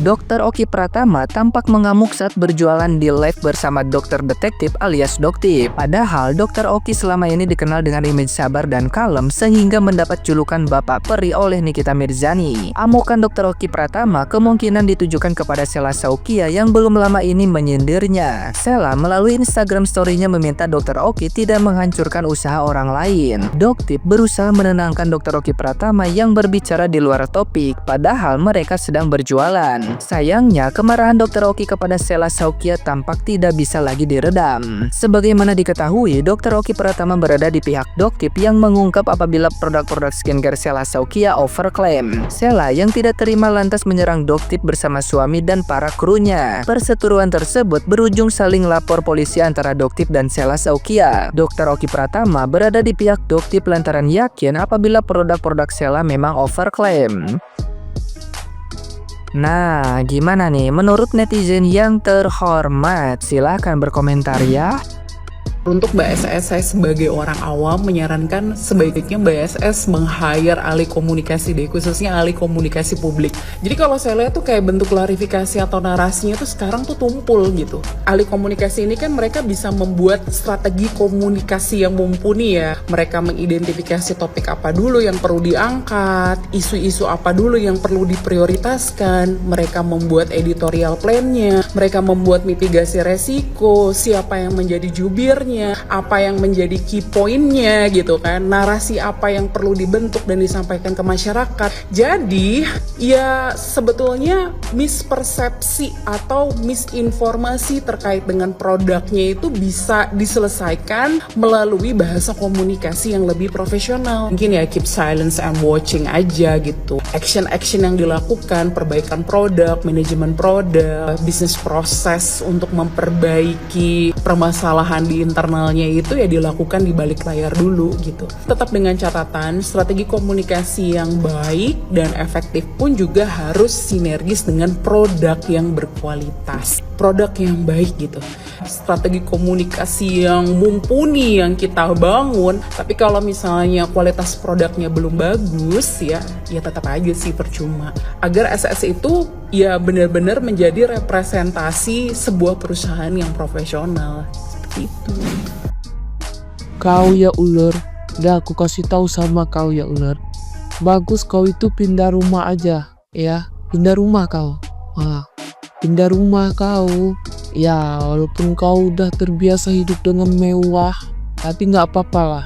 Dr. Oki Pratama tampak mengamuk saat berjualan di live bersama Dokter Detektif alias Doktip. Padahal Dr. Oki selama ini dikenal dengan image sabar dan kalem sehingga mendapat julukan Bapak Peri oleh Nikita Mirzani. Amukan Dr. Oki Pratama kemungkinan ditujukan kepada Sheila Saukia yang belum lama ini menyindirnya. Sheila melalui Instagram story-nya meminta Dr. Oki tidak menghancurkan usaha orang lain. Doktip berusaha menenangkan Dr. Oki Pratama yang berbicara di luar topik, padahal mereka sedang berjualan. Sayangnya, kemarahan Dr. Oki kepada Sheila Saukia tampak tidak bisa lagi diredam. Sebagaimana diketahui, Dr. Oki Pratama berada di pihak Doktip yang mengungkap apabila produk-produk skincare Sheila Saukia overklaim. Sheila yang tidak terima lantas menyerang Doktip bersama suami dan para krunya. Perseteruan tersebut berujung saling lapor polisi antara Doktip dan Sheila Saukia. Dr. Oki Pratama berada di pihak Doktip lantaran yakin apabila produk-produk Sheila memang overklaim. Nah, gimana nih menurut netizen yang terhormat? Silahkan berkomentar ya. Untuk Mbak SS, saya sebagai orang awam menyarankan sebaiknya Mbak SS meng-hire ahli komunikasi deh, khususnya ahli komunikasi publik. Jadi kalau saya lihat tuh kayak bentuk klarifikasi atau narasinya tuh sekarang tuh tumpul gitu. Ahli komunikasi ini kan mereka bisa membuat strategi komunikasi yang mumpuni ya. Mereka mengidentifikasi topik apa dulu yang perlu diangkat, isu-isu apa dulu yang perlu diprioritaskan, mereka membuat editorial plan-nya, mereka membuat mitigasi resiko, siapa yang menjadi jubirnya, apa yang menjadi key point-nya gitu kan, narasi apa yang perlu dibentuk dan disampaikan ke masyarakat. Jadi ya sebetulnya mispersepsi atau misinformasi terkait dengan produknya itu bisa diselesaikan melalui bahasa komunikasi yang lebih profesional. Mungkin ya keep silence and watching aja gitu. Action-action yang dilakukan, perbaikan produk, manajemen produk, bisnis proses untuk memperbaiki permasalahan di internalnya itu ya dilakukan di balik layar dulu gitu. Tetap dengan catatan strategi komunikasi yang baik dan efektif pun juga harus sinergis dengan produk yang berkualitas, produk yang baik gitu. Strategi komunikasi yang mumpuni yang kita bangun, tapi kalau misalnya kualitas produknya belum bagus ya tetap aja sih percuma. Agar SS itu ya benar-benar menjadi representasi sebuah perusahaan yang profesional. Itu. Kau ya ular, dah aku kasih tahu sama kau ya ular. Bagus kau itu pindah rumah aja, ya. Pindah rumah kau. Pindah rumah kau. Ya, walaupun kau udah terbiasa hidup dengan mewah, tapi nggak apa-apa lah.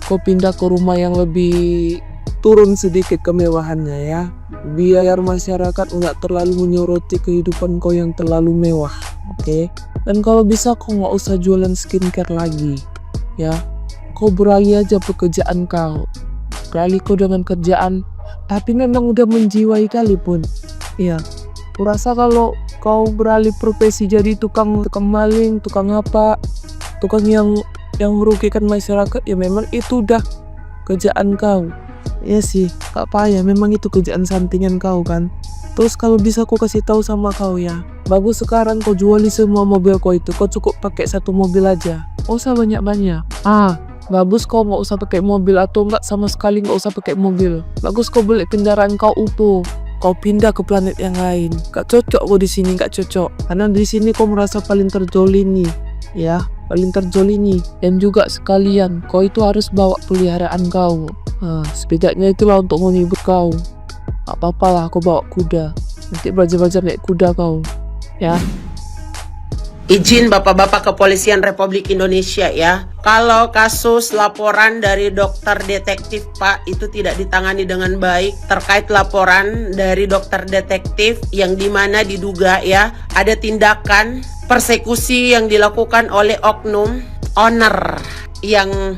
Kau pindah ke rumah yang lebih turun sedikit kemewahannya ya. Biar masyarakat nggak terlalu menyoroti kehidupan kau yang terlalu mewah, oke? Dan kalau bisa kau nggak usah jualan skincare lagi, ya. Kau beralih aja pekerjaan kau. Beralih kau dengan kerjaan, tapi memang udah menjiwai kali pun. Iya, kurasa kalau kau beralih profesi jadi tukang maling, tukang apa, tukang yang merugikan masyarakat, ya memang itu udah kerjaan kau. Iya sih, gak payah, memang itu kerjaan sampingan kau kan. Terus kalau bisa kau kasih tahu sama kau ya, bagus sekarang kau juali semua mobil kau itu, kau cukup pakai satu mobil aja, gak usah banyak-banyak. Bagus kau nggak usah pakai mobil atau enggak sama sekali nggak usah pakai mobil. Bagus kau beli kendaraan kau utuh, kau pindah ke planet yang lain. Gak cocok kau di sini, gak cocok. Karena di sini kau merasa paling terjolimi, ya, paling terjolimi. Dan juga sekalian kau itu harus bawa peliharaan kau. Setidaknya itulah untuk menghibur kau. Gak apa-apa lah kau bawa kuda. Nanti belajar-belajar naik kuda kau, ya. Izin Bapak-Bapak Kepolisian Republik Indonesia ya. Kalau kasus laporan dari dokter detektif Pak itu tidak ditangani dengan baik terkait laporan dari dokter detektif yang dimana diduga ya ada tindakan persekusi yang dilakukan oleh oknum owner yang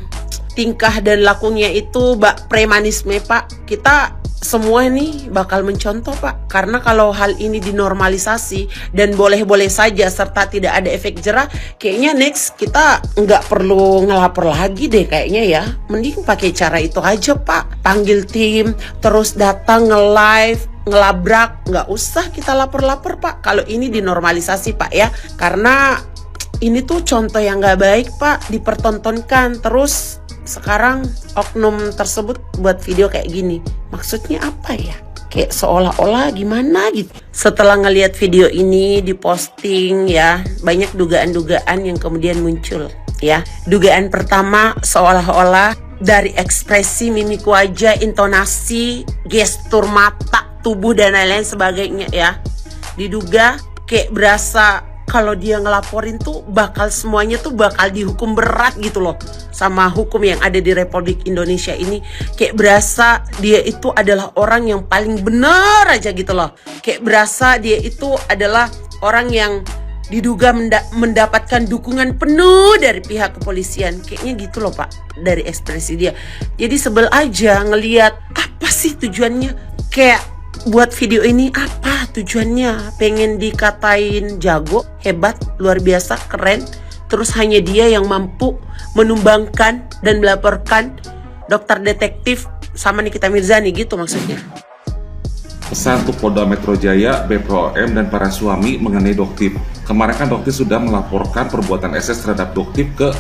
tingkah dan lakunya itu premanisme Pak. Kita semua ini bakal mencontoh Pak, karena kalau hal ini dinormalisasi dan boleh-boleh saja serta tidak ada efek jerah, kayaknya next kita nggak perlu ngelapor lagi deh kayaknya ya. Mending pakai cara itu aja Pak, panggil tim terus datang nge-live, ngelabrak, nggak usah kita lapor-lapor Pak kalau ini dinormalisasi Pak ya, karena ini tuh contoh yang nggak baik Pak dipertontonkan terus. Sekarang oknum tersebut buat video kayak gini, maksudnya apa ya? kayak seolah-olah gimana gitu. Setelah ngelihat video ini diposting ya, banyak dugaan-dugaan yang kemudian muncul ya. Dugaan pertama, seolah-olah dari ekspresi mimik wajah, intonasi, gestur mata, tubuh dan lain-lain sebagainya ya, diduga kayak berasa kalau dia ngelaporin tuh semuanya tuh bakal dihukum berat gitu loh sama hukum yang ada di Republik Indonesia ini. Kayak berasa dia itu adalah orang yang paling benar aja gitu loh. Kayak berasa dia itu adalah orang yang diduga mendapatkan dukungan penuh dari pihak kepolisian. Kayaknya gitu loh Pak, dari ekspresi dia. Jadi sebel aja ngelihat apa sih tujuannya. Kayak buat video ini apa tujuannya? Pengen dikatain jago, hebat, luar biasa, keren. Terus hanya dia yang mampu menumbangkan dan melaporkan dokter detektif sama Nikita Mirzani gitu maksudnya. Pesan untuk Polda Metro Jaya, BPOM, dan para suami mengenai Doktip. Kemarin kan Doktip sudah melaporkan perbuatan SS terhadap Doktip ke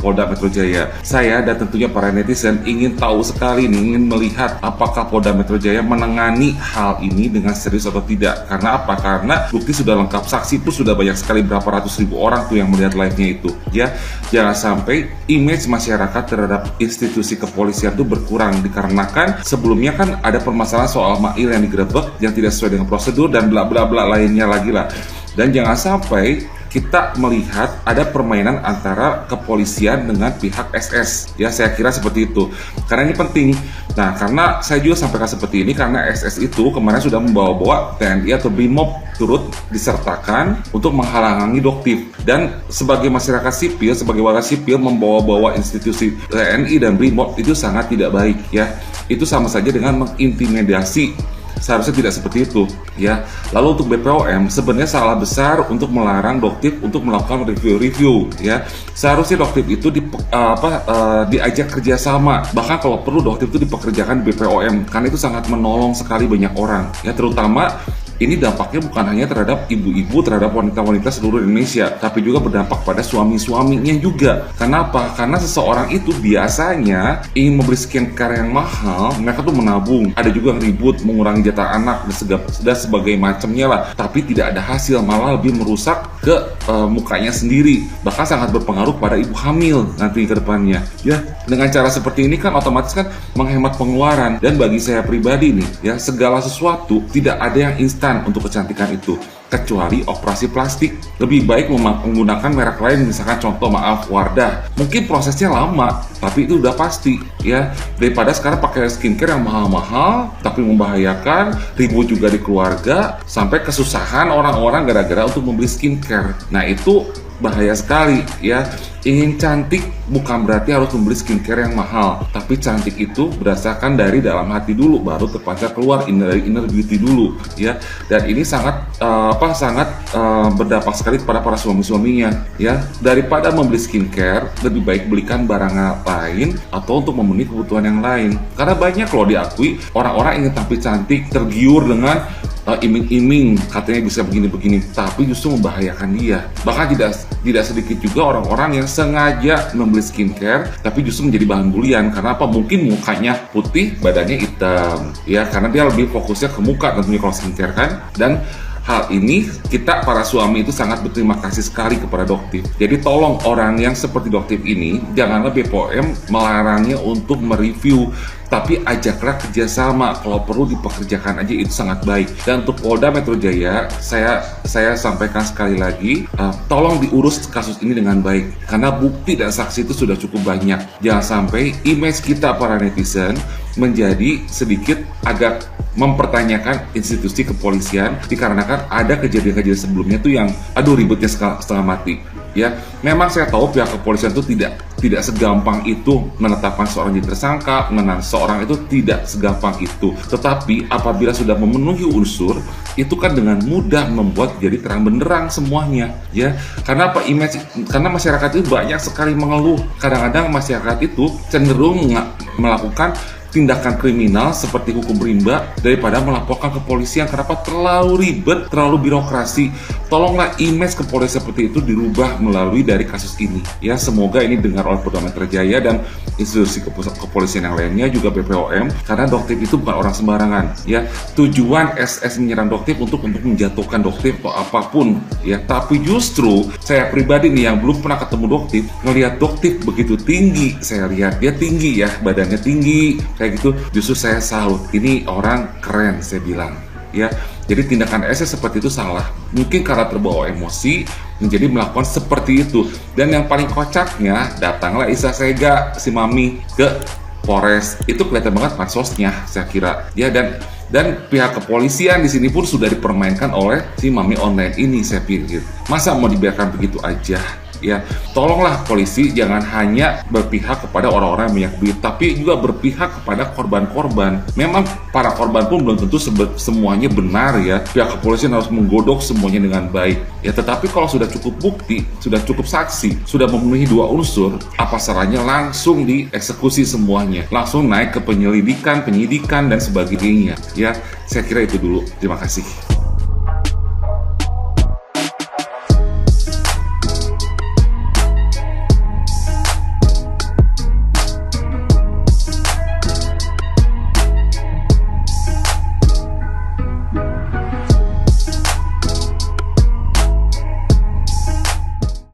Polda Metro Jaya. Saya dan tentunya para netizen ingin tahu sekali nih, ingin melihat apakah Polda Metro Jaya menangani hal ini dengan serius atau tidak. Karena apa? Karena bukti sudah lengkap, saksi pun sudah banyak sekali, berapa ratus ribu orang tuh yang melihat live-nya itu. Ya, jangan sampai image masyarakat terhadap institusi kepolisian itu berkurang dikarenakan sebelumnya kan ada permasalahan soal Mail yang digerebek yang tidak sesuai dengan prosedur dan bla bla bla lainnya lagi lah. Dan jangan sampai kita melihat ada permainan antara kepolisian dengan pihak SS. Ya, saya kira seperti itu. Karena ini penting. Nah, karena saya juga sampaikan seperti ini karena SS itu kemarin sudah membawa-bawa TNI atau BRIMOB turut disertakan untuk menghalangi Doktip. Dan sebagai masyarakat sipil, sebagai warga sipil membawa-bawa institusi TNI dan BRIMOB itu sangat tidak baik ya. Itu sama saja dengan mengintimidasi. Seharusnya tidak seperti itu ya. Lalu untuk BPOM sebenarnya salah besar untuk melarang Doktip untuk melakukan review ya. Seharusnya Doktip itu diajak kerjasama, bahkan kalau perlu Doktip itu dipekerjakan di BPOM karena itu sangat menolong sekali banyak orang ya, terutama ini dampaknya bukan hanya terhadap ibu-ibu, terhadap wanita-wanita seluruh Indonesia, tapi juga berdampak pada suami-suaminya juga. Kenapa? Karena seseorang itu biasanya ingin membeli skincare yang mahal, mereka tuh menabung. Ada juga yang ribut, mengurangi jatah anak, dan sebagainya macamnya lah. Tapi tidak ada hasil, malah lebih merusak ke mukanya sendiri. Bahkan sangat berpengaruh pada ibu hamil nanti ke depannya. Ya, dengan cara seperti ini kan otomatis kan menghemat pengeluaran. Dan bagi saya pribadi nih, ya segala sesuatu tidak ada yang instan untuk kecantikan itu kecuali operasi plastik. Lebih baik menggunakan merek lain, misalkan contoh Wardah. Mungkin prosesnya lama, tapi itu udah pasti ya, daripada sekarang pakai skincare yang mahal-mahal tapi membahayakan, ribut juga di keluarga, sampai kesusahan orang-orang gara-gara untuk membeli skincare. Nah itu bahaya sekali ya. Ingin cantik bukan berarti harus membeli skincare yang mahal, tapi cantik itu berdasarkan dari dalam hati dulu, baru terpancar keluar dari inner beauty dulu ya. Dan ini sangat berdampak sekali kepada para suami-suaminya ya. Daripada membeli skincare, lebih baik belikan barang lain atau untuk memenuhi kebutuhan yang lain. Karena banyak loh diakui orang-orang ingin tampil cantik, tergiur dengan iming-iming katanya bisa begini-begini, tapi justru membahayakan dia. Bahkan tidak sedikit juga orang-orang yang sengaja membeli skincare tapi justru menjadi bahan bulian. Karena apa? Mungkin mukanya putih, badannya hitam ya, karena dia lebih fokusnya ke muka tentunya kalau skincare kan. Dan hal ini kita para suami itu sangat berterima kasih sekali kepada Doktip. Jadi tolong orang yang seperti Doktip ini, janganlah BPOM melarangnya untuk mereview, tapi ajaklah kerjasama. Kalau perlu dipekerjakan aja, itu sangat baik. Dan untuk Polda Metro Jaya, saya sampaikan sekali lagi, tolong diurus kasus ini dengan baik, karena bukti dan saksi itu sudah cukup banyak. Jangan sampai image kita para netizen menjadi sedikit agak mempertanyakan institusi kepolisian dikarenakan ada kejadian-kejadian sebelumnya tuh yang ributnya setengah mati ya. Memang saya tahu pihak kepolisian itu tidak segampang itu menetapkan seorang jadi tersangka, mengenal seorang itu tidak segampang itu. Tetapi apabila sudah memenuhi unsur, itu kan dengan mudah membuat jadi terang benderang semuanya ya. Karena apa? Karena masyarakat itu banyak sekali mengeluh. Kadang-kadang masyarakat itu cenderung melakukan tindakan kriminal seperti hukum rimba daripada melaporkan ke polisi yang kenapa terlalu ribet, terlalu birokrasi. Tolonglah image kepolisian seperti itu dirubah melalui dari kasus ini. Ya, semoga ini dengar oleh Polda Metro Jaya dan institusi kepolisian yang lainnya, juga BPOM, karena Doktip itu bukan orang sembarangan. Ya, tujuan SS menyerang Doktip untuk menjatuhkan Doktip atau apapun. Ya, tapi justru saya pribadi nih yang belum pernah ketemu Doktip, ngelihat Doktip begitu tinggi, saya lihat dia tinggi ya, badannya tinggi kayak gitu, justru saya salut, ini orang keren saya bilang ya. Jadi tindakan SS seperti itu salah, mungkin karena terbawa emosi menjadi melakukan seperti itu. Dan yang paling kocaknya, datanglah Isa Sega si Mami ke Polres, itu kelihatan banget pansosnya saya kira ya. Dan pihak kepolisian di sini pun sudah dipermainkan oleh si Mami online ini, saya pikir. Masa mau dibiarkan begitu aja? Ya, tolonglah polisi jangan hanya berpihak kepada orang-orang yang banyak duit, tapi juga berpihak kepada korban-korban. Memang para korban pun belum tentu semuanya benar ya. Pihak kepolisian harus menggodok semuanya dengan baik. Ya, tetapi kalau sudah cukup bukti, sudah cukup saksi, sudah memenuhi 2 unsur, apa salahnya langsung dieksekusi semuanya, langsung naik ke penyelidikan, penyidikan dan sebagainya. Ya, saya kira itu dulu. Terima kasih.